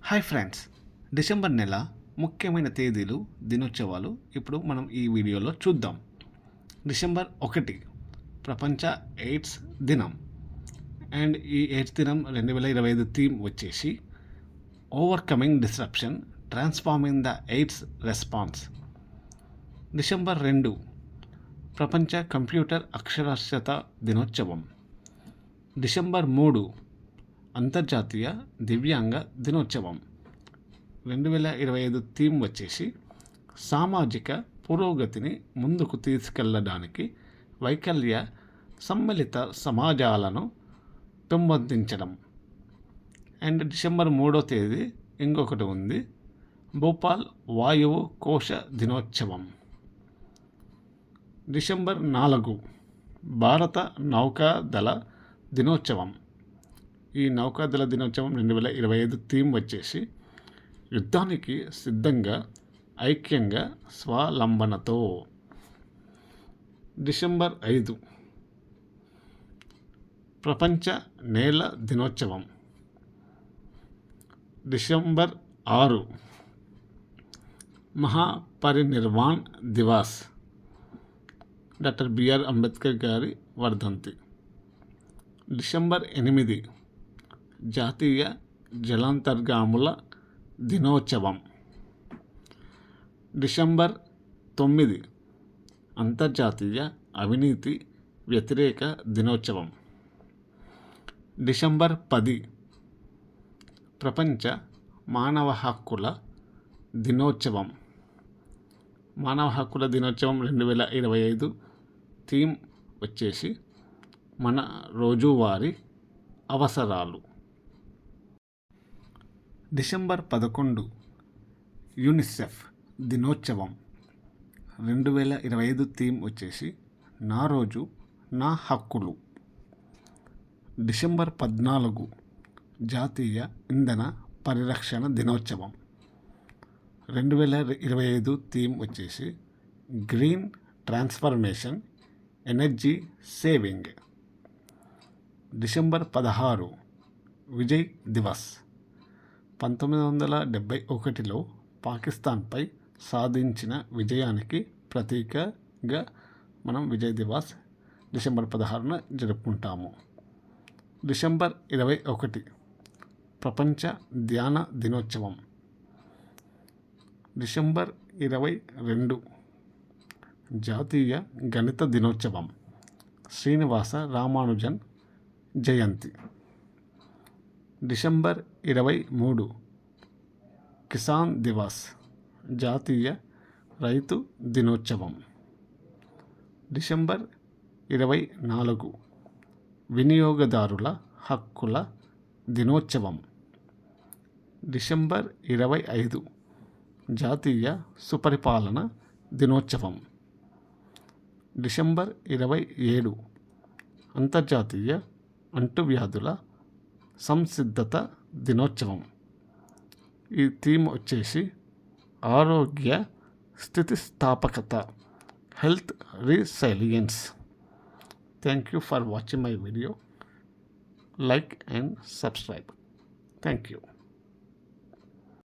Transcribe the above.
Hi friends, December నెల ముఖ్యమైన తేదీలు, దినోత్సవాలు ఇప్పుడు మనం ఈ వీడియోలో చూద్దాం. డిసెంబర్ 1 ప్రపంచ ఎయిడ్స్ దినం. అండ్ ఈ ఎయిడ్స్ దినం 2025 థీమ్ వచ్చేసి overcoming disruption, transforming the AIDS response. December 2 ప్రపంచ కంప్యూటర్ అక్షరాస్యత దినోత్సవం. డిసెంబర్ 3 అంతర్జాతీయ దివ్యాంగ దినోత్సవం. 2025 థీమ్ వచ్చేసి సామాజిక పురోగతిని ముందుకు తీసుకెళ్లడానికి వైకల్య సమ్మిళిత సమాజాలను పెంపొందించడం. అండ్ డిసెంబర్ 3వ తేదీ ఇంకొకటి ఉంది, భోపాల్ వాయువు కోశ దినోత్సవం. డిసెంబర్ 4 భారత నౌకాదళ దినోత్సవం. ఈ నౌకాదళ దినోత్సవం 2025 థీమ్ వచ్చేసి యుద్ధానికి సిద్ధంగా, ఐక్యంగా, స్వావలంబనతో. డిసెంబర్ 5 ప్రపంచ నేల దినోత్సవం. December 6 Mahaparinirvan Diwas, doctor B R Ambedkar గారి వర్ధంతి. డిసెంబర్ 8 జాతీయ జలాంతర్గాముల దినోత్సవం. డిసెంబర్ 9 అంతర్జాతీయ అవినీతి వ్యతిరేక దినోత్సవం. డిసెంబర్ 10 ప్రపంచ మానవ హక్కుల దినోత్సవం. మానవ హక్కుల దినోత్సవం 2025 థీమ్ వచ్చేసి మన రోజువారీ అవసరాలు. డిసెంబర్ 11 యూనిసెఫ్ దినోత్సవం. 2025 థీమ్ వచ్చేసి నా రోజు నా హక్కులు. డిసెంబర్ 14 జాతీయ ఇంధన పరిరక్షణ దినోత్సవం. 2025 థీమ్ వచ్చేసి green transformation, energy saving. December 16 Vijay Diwas. 1971లో పాకిస్తాన్పై సాధించిన విజయానికి ప్రతీకగా మనం విజయ్ దివస్ డిసెంబర్ 16న జరుపుకుంటాము. డిసెంబర్ 21 ప్రపంచ ధ్యాన దినోత్సవం. డిసెంబర్ 22 జాతీయ గణిత దినోత్సవం, శ్రీనివాస రామానుజన్ జయంతి. డిసెంబర్ 23 కిసాన్ దివాస్, జాతీయ రైతు దినోత్సవం. డిసెంబర్ 24 వినియోగదారుల హక్కుల దినోత్సవం. డిసెంబర్ 25 జాతీయ సుపరిపాలన దినోత్సవం. డిసెంబర్ 27 అంతర్జాతీయ అంటువ్యాధుల సంసిద్ధత దినోత్సవం. ఈ థీమ్ వచ్చేసి ఆరోగ్య స్థితిస్థాపకత, health resilience. Thank you for watching my video. Like and subscribe. Thank you.